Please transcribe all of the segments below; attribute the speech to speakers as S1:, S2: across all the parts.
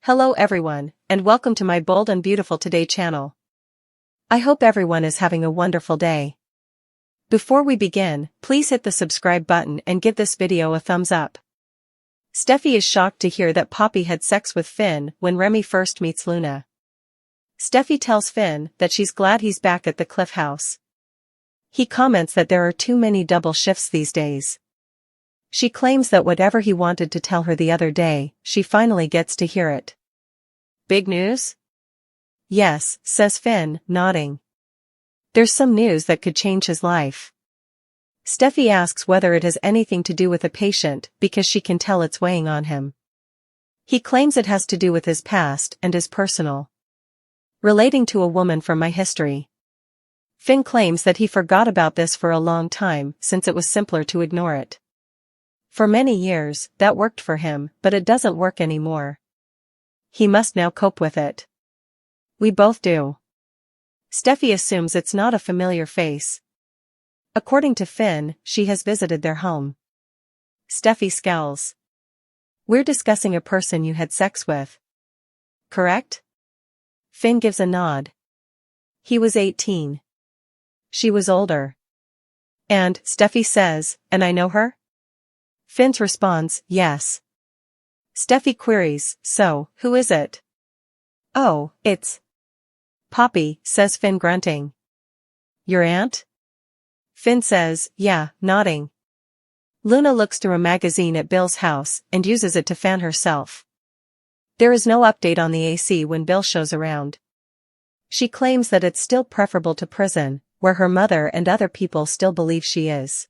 S1: Hello everyone, and welcome to my Bold and Beautiful Today channel. I hope everyone is having a wonderful day. Before we begin, please hit the subscribe button and give this video a thumbs up. Steffy is shocked to hear that Poppy had sex with Finn when Remy first meets Luna. Steffy tells Finn that she's glad he's back at the Cliff House. He comments that there are too many double shifts these days. She claims that whatever he wanted to tell her the other day, she finally gets to hear it. Big news? Yes, says Finn, nodding. There's some news that could change his life. Steffy asks whether it has anything to do with a patient because she can tell it's weighing on him. He claims it has to do with his past and is personal. Relating to a woman from my history. Finn claims that he forgot about this for a long time since it was simpler to ignore it. For many years, that worked for him, but it doesn't work anymore. He must now cope with it. We both do. Steffy assumes it's not a familiar face. According to Finn, she has visited their home. Steffy scowls. We're discussing a person you had sex with. Correct? Finn gives a nod. He was 18. She was older. And, Steffy says, and I know her? Finn responds, yes. Steffy queries, so, who is it? Oh, it's Poppy, says Finn grunting. Your aunt? Finn says, yeah, nodding. Luna looks through a magazine at Bill's house and uses it to fan herself. There is no update on the AC when Bill shows around. She claims that it's still preferable to prison, where her mother and other people still believe she is.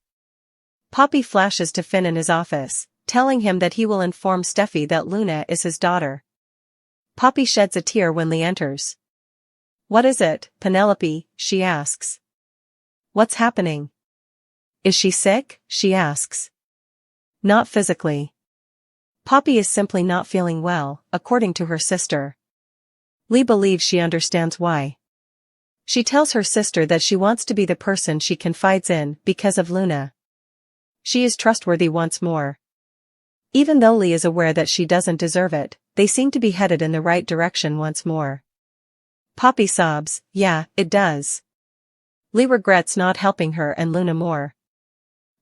S1: Poppy flashes to Finn in his office, telling him that he will inform Steffy that Luna is his daughter. Poppy sheds a tear when Lee enters. What is it, Penelope? She asks. What's happening? Is she sick? She asks. Not physically. Poppy is simply not feeling well, according to her sister. Lee believes she understands why. She tells her sister that she wants to be the person she confides in because of Luna. She is trustworthy once more. Even though Lee is aware that she doesn't deserve it, they seem to be headed in the right direction once more. Poppy sobs, yeah, it does. Lee regrets not helping her and Luna more.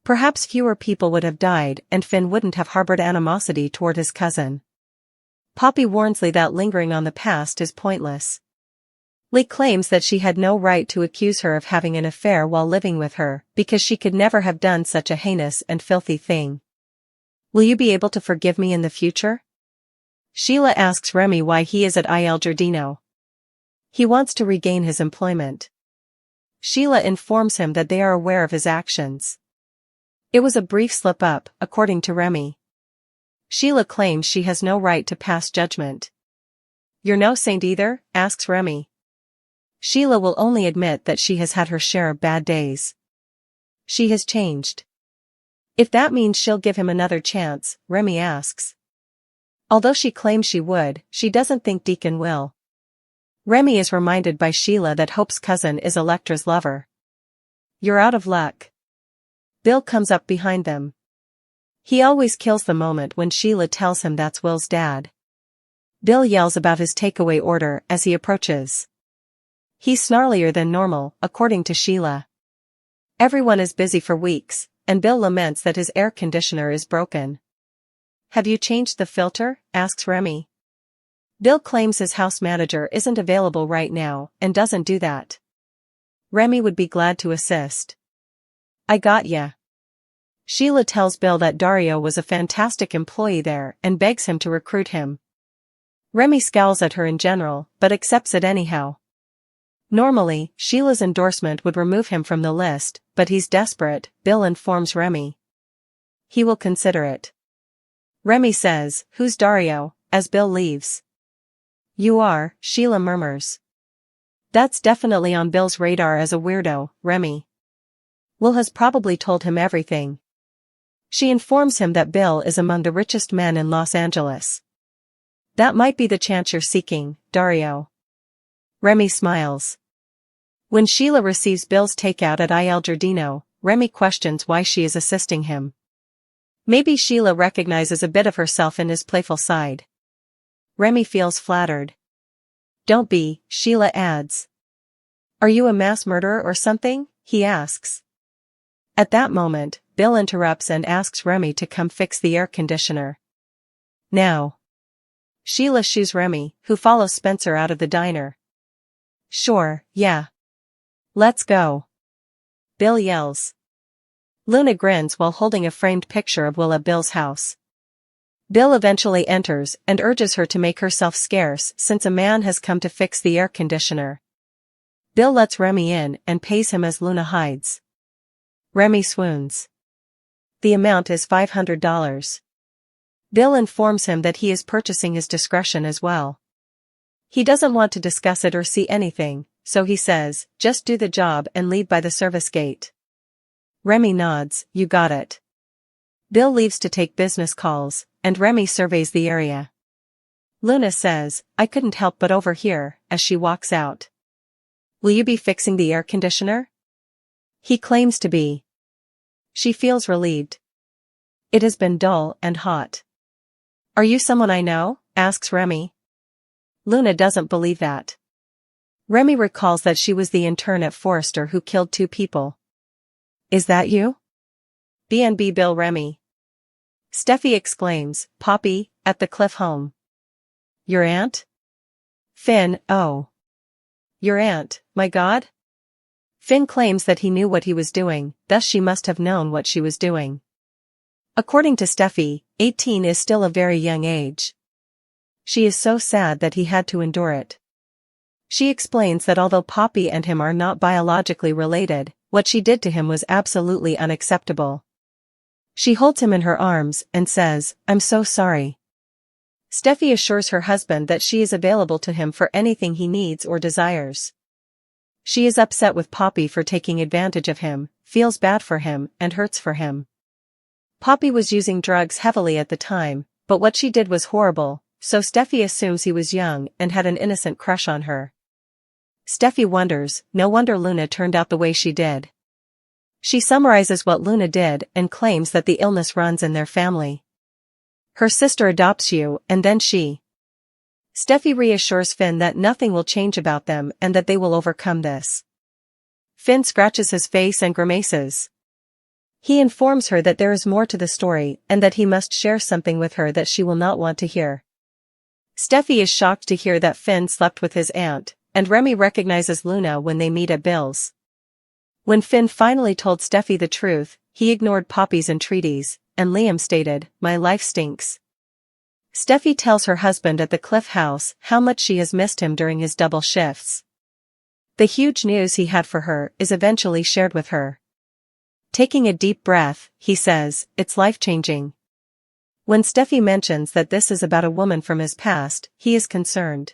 S1: Perhaps fewer people would have died and Finn wouldn't have harbored animosity toward his cousin. Poppy warns Lee that lingering on the past is pointless. Lee claims that she had no right to accuse her of having an affair while living with her, because she could never have done such a heinous and filthy thing. Will you be able to forgive me in the future? Sheila asks Remy why he is at Il Giardino. He wants to regain his employment. Sheila informs him that they are aware of his actions. It was a brief slip-up, according to Remy. Sheila claims she has no right to pass judgment. You're no saint either? Asks Remy. Sheila will only admit that she has had her share of bad days. She has changed. If that means she'll give him another chance, Remy asks. Although she claims she would, she doesn't think Deacon will. Remy is reminded by Sheila that Hope's cousin is Electra's lover. You're out of luck. Bill comes up behind them. He always kills the moment when Sheila tells him that's Will's dad. Bill yells about his takeaway order as he approaches. He's snarlier than normal, according to Sheila. Everyone is busy for weeks, and Bill laments that his air conditioner is broken. Have you changed the filter? Asks Remy. Bill claims his house manager isn't available right now and doesn't do that. Remy would be glad to assist. I got ya. Sheila tells Bill that Dario was a fantastic employee there and begs him to recruit him. Remy scowls at her in general, but accepts it anyhow. Normally, Sheila's endorsement would remove him from the list, but he's desperate, Bill informs Remy. He will consider it. Remy says, who's Dario, as Bill leaves. You are, Sheila murmurs. That's definitely on Bill's radar as a weirdo, Remy. Will has probably told him everything. She informs him that Bill is among the richest men in Los Angeles. That might be the chance you're seeking, Dario. Remy smiles. When Sheila receives Bill's takeout at Il Giardino, Remy questions why she is assisting him. Maybe Sheila recognizes a bit of herself in his playful side. Remy feels flattered. Don't be, Sheila adds. Are you a mass murderer or something? He asks. At that moment, Bill interrupts and asks Remy to come fix the air conditioner. Now. Sheila shoos Remy, who follows Spencer out of the diner. Sure, yeah. Let's go. Bill yells. Luna grins while holding a framed picture of Will at Bill's house. Bill eventually enters and urges her to make herself scarce since a man has come to fix the air conditioner. Bill lets Remy in and pays him as Luna hides. Remy swoons. The amount is $500. Bill informs him that he is purchasing his discretion as well. He doesn't want to discuss it or see anything, so he says, just do the job and leave by the service gate. Remy nods, you got it. Bill leaves to take business calls, and Remy surveys the area. Luna says, I couldn't help but overhear, as she walks out. Will you be fixing the air conditioner? He claims to be. She feels relieved. It has been dull and hot. Are you someone I know? Asks Remy. Luna doesn't believe that. Remy recalls that she was the intern at Forrester who killed 2 people. Is that you? B&B Bill Remy. Steffy exclaims, Poppy, at the Cliff home. Your aunt? Finn, oh. Your aunt, my God? Finn claims that he knew what he was doing, thus she must have known what she was doing. According to Steffy, 18 is still a very young age. She is so sad that he had to endure it. She explains that although Poppy and him are not biologically related, what she did to him was absolutely unacceptable. She holds him in her arms and says, I'm so sorry. Steffy assures her husband that she is available to him for anything he needs or desires. She is upset with Poppy for taking advantage of him, feels bad for him, and hurts for him. Poppy was using drugs heavily at the time, but what she did was horrible, so Steffy assumes he was young and had an innocent crush on her. Steffy wonders, no wonder Luna turned out the way she did. She summarizes what Luna did and claims that the illness runs in their family. Her sister adopts you, and then she. Steffy reassures Finn that nothing will change about them and that they will overcome this. Finn scratches his face and grimaces. He informs her that there is more to the story and that he must share something with her that she will not want to hear. Steffy is shocked to hear that Finn slept with his aunt, and Remy recognizes Luna when they meet at Bill's. When Finn finally told Steffy the truth, he ignored Poppy's entreaties, and Liam stated, my life stinks. Steffy tells her husband at the Cliff house how much she has missed him during his double shifts. The huge news he had for her is eventually shared with her. Taking a deep breath, he says, it's life-changing. When Steffy mentions that this is about a woman from his past, he is concerned.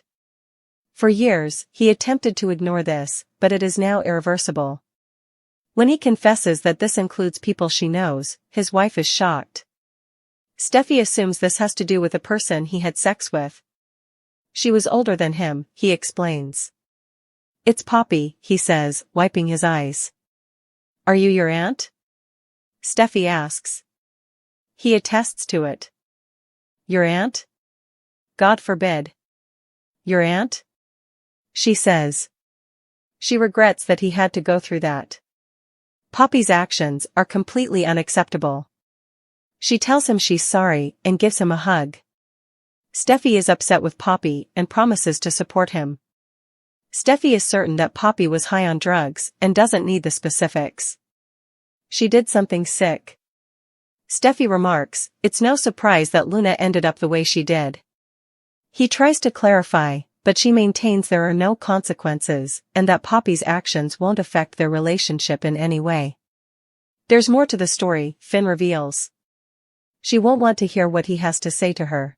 S1: For years, he attempted to ignore this, but it is now irreversible. When he confesses that this includes people she knows, his wife is shocked. Steffy assumes this has to do with a person he had sex with. She was older than him, he explains. It's Poppy, he says, wiping his eyes. Are you your aunt? Steffy asks. He attests to it. Your aunt? God forbid. Your aunt? She says. She regrets that he had to go through that. Poppy's actions are completely unacceptable. She tells him she's sorry and gives him a hug. Steffy is upset with Poppy and promises to support him. Steffy is certain that Poppy was high on drugs and doesn't need the specifics. She did something sick. Steffy remarks, it's no surprise that Luna ended up the way she did. He tries to clarify, but she maintains there are no consequences and that Poppy's actions won't affect their relationship in any way. There's more to the story, Finn reveals. She won't want to hear what he has to say to her.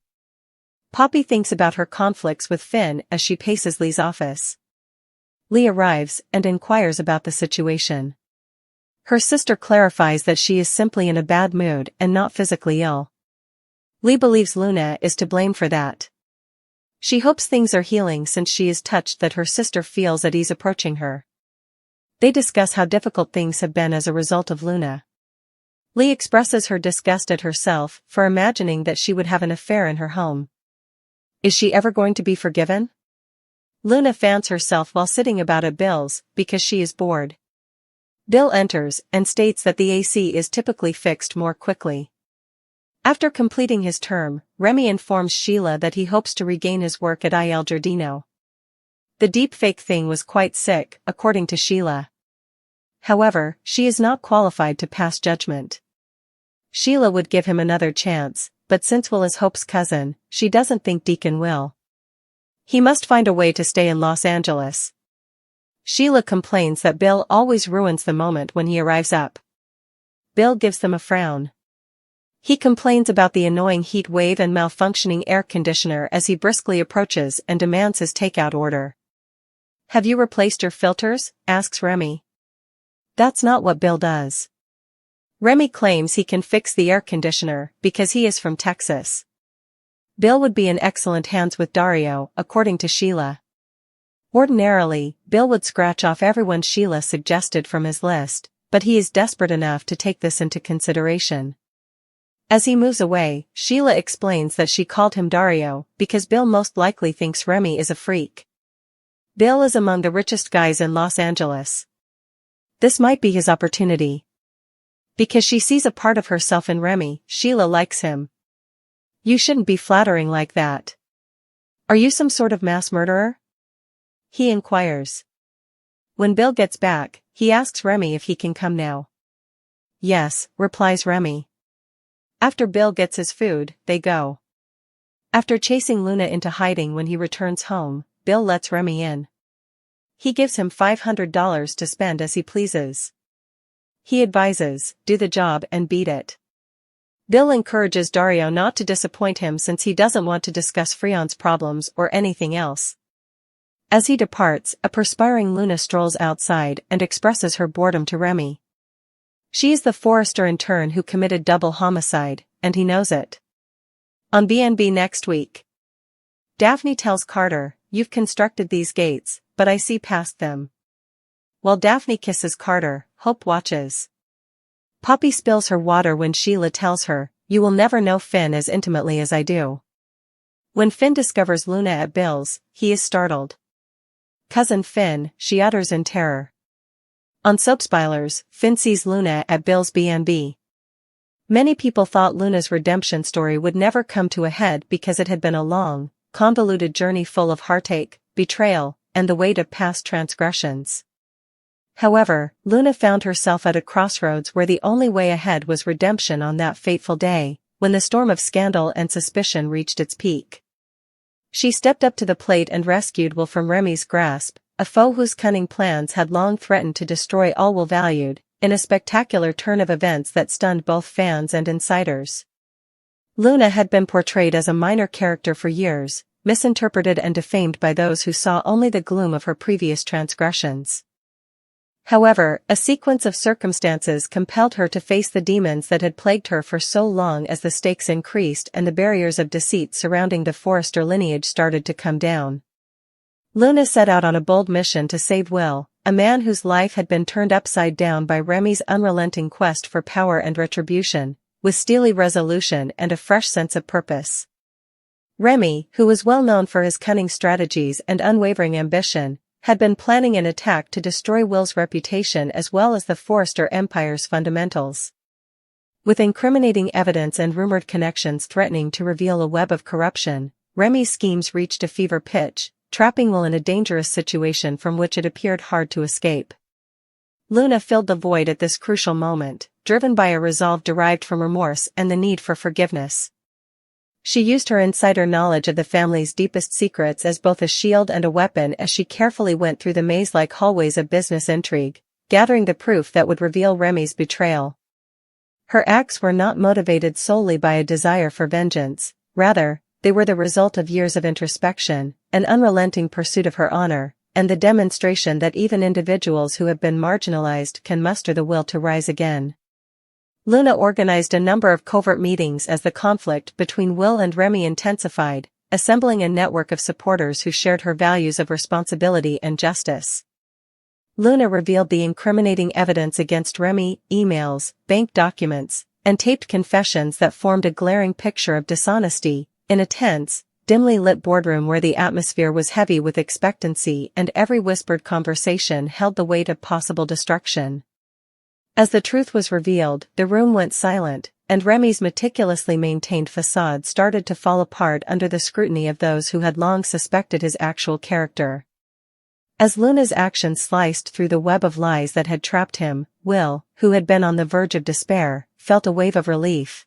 S1: Poppy thinks about her conflicts with Finn as she paces Lee's office. Lee arrives and inquires about the situation. Her sister clarifies that she is simply in a bad mood and not physically ill. Lee believes Luna is to blame for that. She hopes things are healing since she is touched that her sister feels at ease approaching her. They discuss how difficult things have been as a result of Luna. Lee expresses her disgust at herself for imagining that she would have an affair in her home. Is she ever going to be forgiven? Luna fans herself while sitting about at Bill's, because she is bored. Bill enters and states that the AC is typically fixed more quickly. After completing his term, Remy informs Sheila that he hopes to regain his work at Il Giardino. The deepfake thing was quite sick, according to Sheila. However, she is not qualified to pass judgment. Sheila would give him another chance, but since Will is Hope's cousin, she doesn't think Deacon will. He must find a way to stay in Los Angeles. Sheila complains that Bill always ruins the moment when he arrives up. Bill gives them a frown. He complains about the annoying heat wave and malfunctioning air conditioner as he briskly approaches and demands his takeout order. "Have you replaced your filters?" asks Remy. That's not what Bill does. Remy claims he can fix the air conditioner because he is from Texas. Bill would be in excellent hands with Dario, according to Sheila. Ordinarily, Bill would scratch off everyone Sheila suggested from his list, but he is desperate enough to take this into consideration. As he moves away, Sheila explains that she called him Dario because Bill most likely thinks Remy is a freak. Bill is among the richest guys in Los Angeles. This might be his opportunity. Because she sees a part of herself in Remy, Sheila likes him. "You shouldn't be flattering like that. Are you some sort of mass murderer?" he inquires. When Bill gets back, he asks Remy if he can come now. "Yes," replies Remy. After Bill gets his food, they go. After chasing Luna into hiding when he returns home, Bill lets Remy in. He gives him $500 to spend as he pleases. He advises, do the job and beat it. Bill encourages Dario not to disappoint him since he doesn't want to discuss Freon's problems or anything else. As he departs, a perspiring Luna strolls outside and expresses her boredom to Remy. She is the forester in turn who committed double homicide, and he knows it. On B&B next week. Daphne tells Carter, "You've constructed these gates, but I see past them." While Daphne kisses Carter, Hope watches. Poppy spills her water when Sheila tells her, "You will never know Finn as intimately as I do." When Finn discovers Luna at Bill's, he is startled. "Cousin Finn," she utters in terror. On Soapspilers, Finn sees Luna at Bill's B&B. Many people thought Luna's redemption story would never come to a head because it had been a long, convoluted journey full of heartache, betrayal, and the weight of past transgressions. However, Luna found herself at a crossroads where the only way ahead was redemption on that fateful day, when the storm of scandal and suspicion reached its peak. She stepped up to the plate and rescued Will from Remy's grasp, a foe whose cunning plans had long threatened to destroy all Will valued, in a spectacular turn of events that stunned both fans and insiders. Luna had been portrayed as a minor character for years, misinterpreted and defamed by those who saw only the gloom of her previous transgressions. However, a sequence of circumstances compelled her to face the demons that had plagued her for so long as the stakes increased and the barriers of deceit surrounding the Forrester lineage started to come down. Luna set out on a bold mission to save Will, a man whose life had been turned upside down by Remy's unrelenting quest for power and retribution, with steely resolution and a fresh sense of purpose. Remy, who was well known for his cunning strategies and unwavering ambition, had been planning an attack to destroy Will's reputation as well as the Forrester Empire's fundamentals. With incriminating evidence and rumored connections threatening to reveal a web of corruption, Remy's schemes reached a fever pitch, trapping Will in a dangerous situation from which it appeared hard to escape. Luna filled the void at this crucial moment, driven by a resolve derived from remorse and the need for forgiveness. She used her insider knowledge of the family's deepest secrets as both a shield and a weapon as she carefully went through the maze-like hallways of business intrigue, gathering the proof that would reveal Remy's betrayal. Her acts were not motivated solely by a desire for vengeance, rather, they were the result of years of introspection, an unrelenting pursuit of her honor, and the demonstration that even individuals who have been marginalized can muster the will to rise again. Luna organized a number of covert meetings as the conflict between Will and Remy intensified, assembling a network of supporters who shared her values of responsibility and justice. Luna revealed the incriminating evidence against Remy, emails, bank documents, and taped confessions that formed a glaring picture of dishonesty, in a tense, dimly lit boardroom where the atmosphere was heavy with expectancy and every whispered conversation held the weight of possible destruction. As the truth was revealed, the room went silent, and Remy's meticulously maintained facade started to fall apart under the scrutiny of those who had long suspected his actual character. As Luna's actions sliced through the web of lies that had trapped him, Will, who had been on the verge of despair, felt a wave of relief.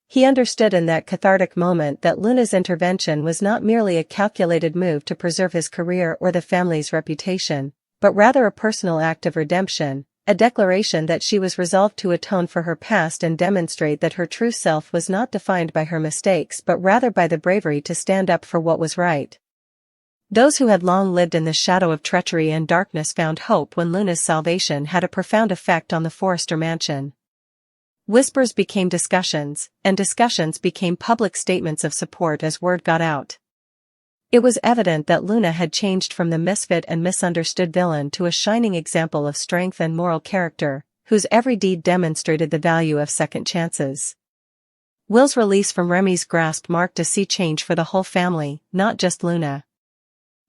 S1: He understood in that cathartic moment that Luna's intervention was not merely a calculated move to preserve his career or the family's reputation, but rather a personal act of redemption, a declaration that she was resolved to atone for her past and demonstrate that her true self was not defined by her mistakes but rather by the bravery to stand up for what was right. Those who had long lived in the shadow of treachery and darkness found hope when Luna's salvation had a profound effect on the Forrester mansion. Whispers became discussions, and discussions became public statements of support as word got out. It was evident that Luna had changed from the misfit and misunderstood villain to a shining example of strength and moral character, whose every deed demonstrated the value of second chances. Will's release from Remy's grasp marked a sea change for the whole family, not just Luna.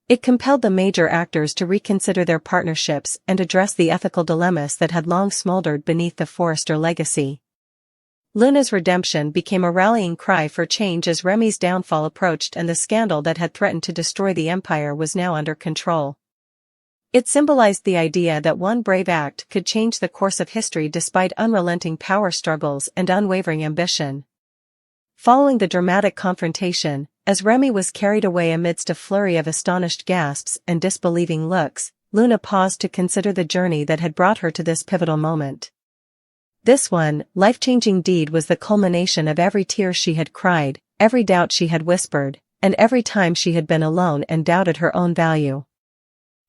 S1: It compelled the major actors to reconsider their partnerships and address the ethical dilemmas that had long smoldered beneath the Forrester legacy. Luna's redemption became a rallying cry for change as Remy's downfall approached and the scandal that had threatened to destroy the empire was now under control. It symbolized the idea that one brave act could change the course of history despite unrelenting power struggles and unwavering ambition. Following the dramatic confrontation, as Remy was carried away amidst a flurry of astonished gasps and disbelieving looks, Luna paused to consider the journey that had brought her to this pivotal moment. This one, life-changing deed was the culmination of every tear she had cried, every doubt she had whispered, and every time she had been alone and doubted her own value.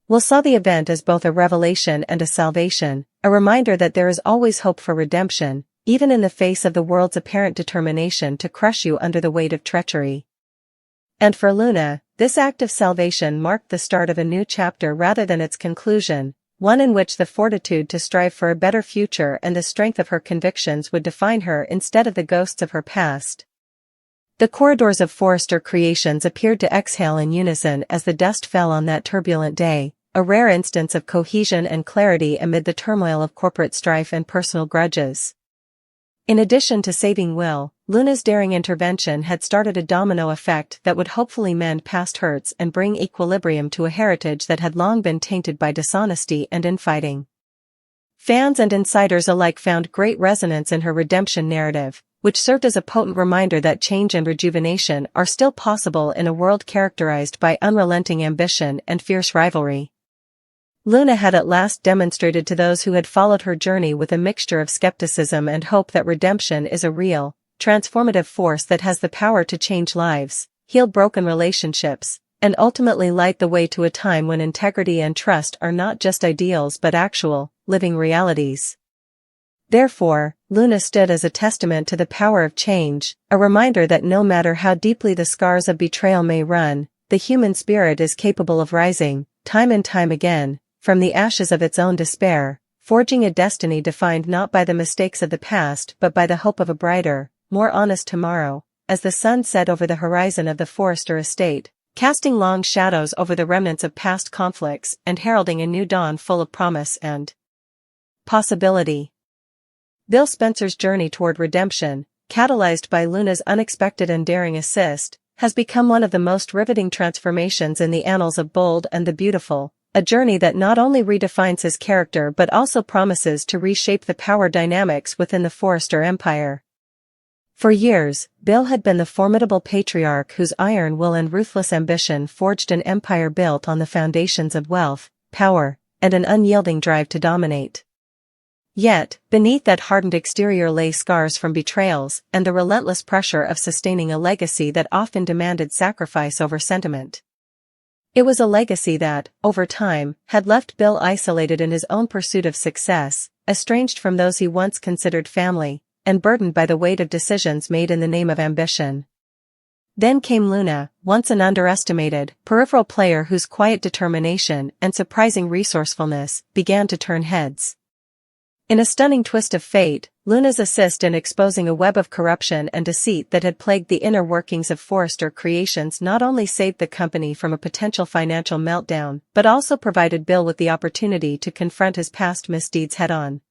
S1: Will saw the event as both a revelation and a salvation, a reminder that there is always hope for redemption, even in the face of the world's apparent determination to crush you under the weight of treachery. And for Luna, this act of salvation marked the start of a new chapter rather than its conclusion, one in which the fortitude to strive for a better future and the strength of her convictions would define her instead of the ghosts of her past. The corridors of Forrester Creations appeared to exhale in unison as the dust fell on that turbulent day, a rare instance of cohesion and clarity amid the turmoil of corporate strife and personal grudges. In addition to saving Will, Luna's daring intervention had started a domino effect that would hopefully mend past hurts and bring equilibrium to a heritage that had long been tainted by dishonesty and infighting. Fans and insiders alike found great resonance in her redemption narrative, which served as a potent reminder that change and rejuvenation are still possible in a world characterized by unrelenting ambition and fierce rivalry. Luna had at last demonstrated to those who had followed her journey with a mixture of skepticism and hope that redemption is a real, transformative force that has the power to change lives, heal broken relationships, and ultimately light the way to a time when integrity and trust are not just ideals but actual, living realities. Therefore, Luna stood as a testament to the power of change, a reminder that no matter how deeply the scars of betrayal may run, the human spirit is capable of rising, time and time again, from the ashes of its own despair, forging a destiny defined not by the mistakes of the past but by the hope of a brighter, more honest tomorrow, as the sun set over the horizon of the Forrester estate, casting long shadows over the remnants of past conflicts and heralding a new dawn full of promise and possibility. Bill Spencer's journey toward redemption, catalyzed by Luna's unexpected and daring assist, has become one of the most riveting transformations in the annals of Bold and the Beautiful, a journey that not only redefines his character but also promises to reshape the power dynamics within the Forrester empire. For years, Bill had been the formidable patriarch whose iron will and ruthless ambition forged an empire built on the foundations of wealth, power, and an unyielding drive to dominate. Yet, beneath that hardened exterior lay scars from betrayals and the relentless pressure of sustaining a legacy that often demanded sacrifice over sentiment. It was a legacy that, over time, had left Bill isolated in his own pursuit of success, estranged from those he once considered family, and burdened by the weight of decisions made in the name of ambition. Then came Luna, once an underestimated, peripheral player whose quiet determination and surprising resourcefulness began to turn heads. In a stunning twist of fate, Luna's assist in exposing a web of corruption and deceit that had plagued the inner workings of Forrester Creations not only saved the company from a potential financial meltdown, but also provided Bill with the opportunity to confront his past misdeeds head-on.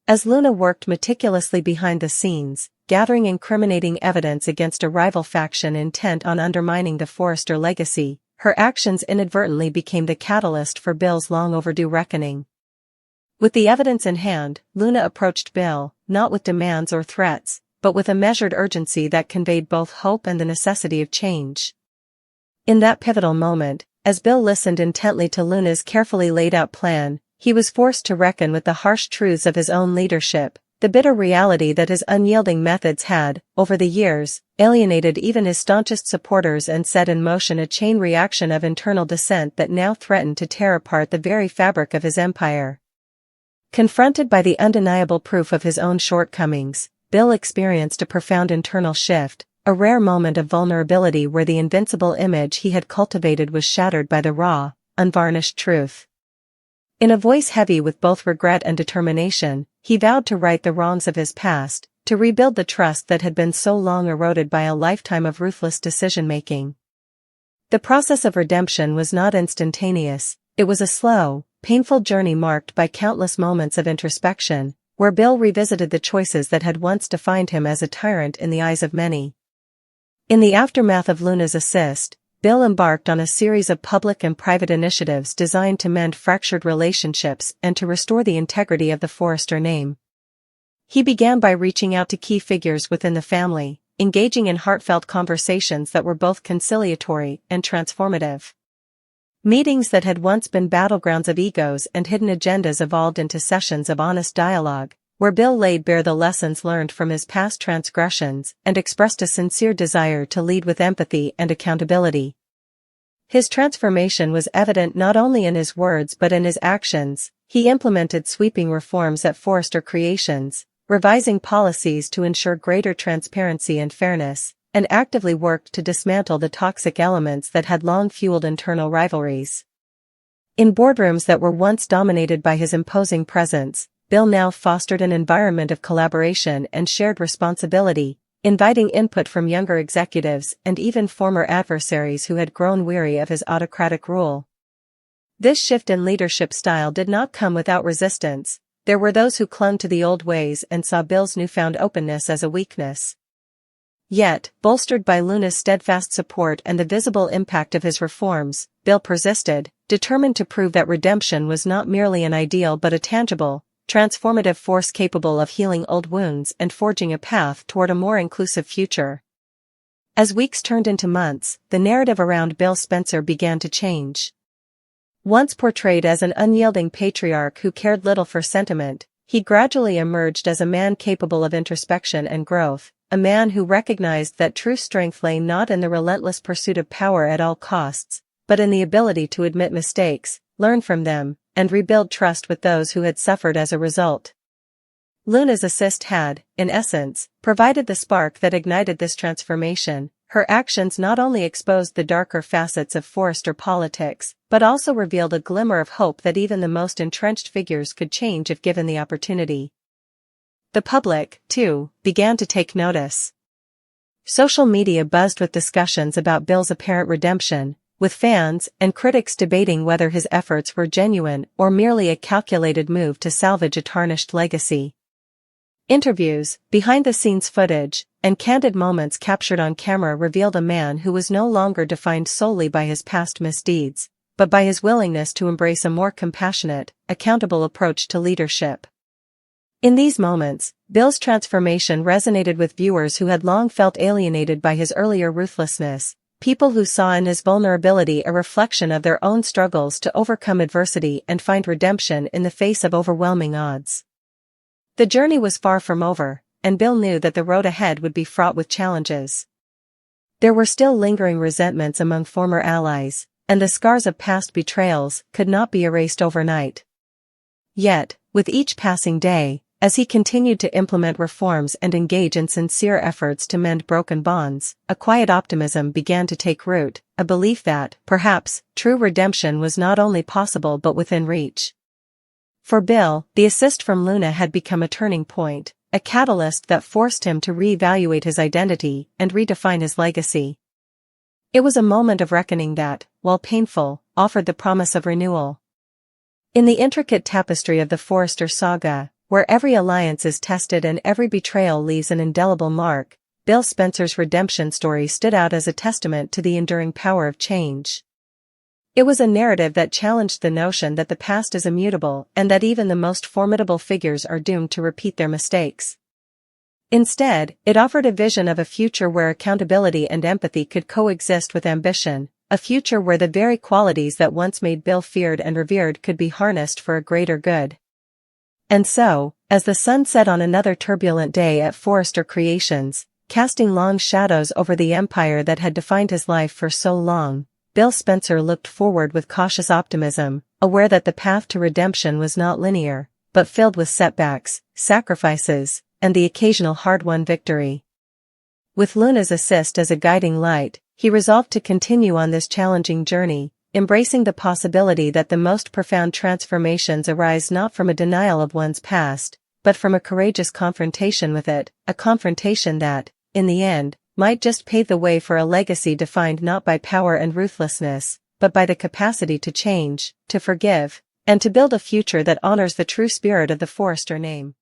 S1: As Luna worked meticulously behind the scenes, gathering incriminating evidence against a rival faction intent on undermining the Forrester legacy, her actions inadvertently became the catalyst for Bill's long-overdue reckoning. With the evidence in hand, Luna approached Bill, not with demands or threats, but with a measured urgency that conveyed both hope and the necessity of change. In that pivotal moment, as Bill listened intently to Luna's carefully laid-out plan, he was forced to reckon with the harsh truths of his own leadership, the bitter reality that his unyielding methods had, over the years, alienated even his staunchest supporters and set in motion a chain reaction of internal dissent that now threatened to tear apart the very fabric of his empire. Confronted by the undeniable proof of his own shortcomings, Bill experienced a profound internal shift, a rare moment of vulnerability where the invincible image he had cultivated was shattered by the raw, unvarnished truth. In a voice heavy with both regret and determination, he vowed to right the wrongs of his past, to rebuild the trust that had been so long eroded by a lifetime of ruthless decision-making. The process of redemption was not instantaneous, it was a slow, painful journey marked by countless moments of introspection, where Bill revisited the choices that had once defined him as a tyrant in the eyes of many. In the aftermath of Luna's assist, Bill embarked on a series of public and private initiatives designed to mend fractured relationships and to restore the integrity of the Forrester name. He began by reaching out to key figures within the family, engaging in heartfelt conversations that were both conciliatory and transformative. Meetings that had once been battlegrounds of egos and hidden agendas evolved into sessions of honest dialogue, where Bill laid bare the lessons learned from his past transgressions and expressed a sincere desire to lead with empathy and accountability. His transformation was evident not only in his words but in his actions. He implemented sweeping reforms at Forrester Creations, revising policies to ensure greater transparency and fairness, and actively worked to dismantle the toxic elements that had long fueled internal rivalries. In boardrooms that were once dominated by his imposing presence, Bill now fostered an environment of collaboration and shared responsibility, inviting input from younger executives and even former adversaries who had grown weary of his autocratic rule. This shift in leadership style did not come without resistance. There were those who clung to the old ways and saw Bill's newfound openness as a weakness. Yet, bolstered by Luna's steadfast support and the visible impact of his reforms, Bill persisted, determined to prove that redemption was not merely an ideal but a tangible, transformative force capable of healing old wounds and forging a path toward a more inclusive future. As weeks turned into months, the narrative around Bill Spencer began to change. Once portrayed as an unyielding patriarch who cared little for sentiment, he gradually emerged as a man capable of introspection and growth, a man who recognized that true strength lay not in the relentless pursuit of power at all costs, but in the ability to admit mistakes, learn from them, and rebuild trust with those who had suffered as a result. Luna's assist had, in essence, provided the spark that ignited this transformation. Her actions not only exposed the darker facets of Forrester politics, but also revealed a glimmer of hope that even the most entrenched figures could change if given the opportunity. The public, too, began to take notice. Social media buzzed with discussions about Bill's apparent redemption, with fans and critics debating whether his efforts were genuine or merely a calculated move to salvage a tarnished legacy. Interviews, behind-the-scenes footage, and candid moments captured on camera revealed a man who was no longer defined solely by his past misdeeds, but by his willingness to embrace a more compassionate, accountable approach to leadership. In these moments, Bill's transformation resonated with viewers who had long felt alienated by his earlier ruthlessness, people who saw in his vulnerability a reflection of their own struggles to overcome adversity and find redemption in the face of overwhelming odds. The journey was far from over, and Bill knew that the road ahead would be fraught with challenges. There were still lingering resentments among former allies, and the scars of past betrayals could not be erased overnight. Yet, with each passing day, as he continued to implement reforms and engage in sincere efforts to mend broken bonds, a quiet optimism began to take root, a belief that, perhaps, true redemption was not only possible but within reach. For Bill, the assist from Luna had become a turning point, a catalyst that forced him to reevaluate his identity and redefine his legacy. It was a moment of reckoning that, while painful, offered the promise of renewal. In the intricate tapestry of the Forrester saga, where every alliance is tested and every betrayal leaves an indelible mark, Bill Spencer's redemption story stood out as a testament to the enduring power of change. It was a narrative that challenged the notion that the past is immutable and that even the most formidable figures are doomed to repeat their mistakes. Instead, it offered a vision of a future where accountability and empathy could coexist with ambition, a future where the very qualities that once made Bill feared and revered could be harnessed for a greater good. And so, as the sun set on another turbulent day at Forrester Creations, casting long shadows over the empire that had defined his life for so long, Bill Spencer looked forward with cautious optimism, aware that the path to redemption was not linear, but filled with setbacks, sacrifices, and the occasional hard-won victory. With Luna's assist as a guiding light, he resolved to continue on this challenging journey, embracing the possibility that the most profound transformations arise not from a denial of one's past, but from a courageous confrontation with it, a confrontation that, in the end, might just pave the way for a legacy defined not by power and ruthlessness, but by the capacity to change, to forgive, and to build a future that honors the true spirit of the Forrester name.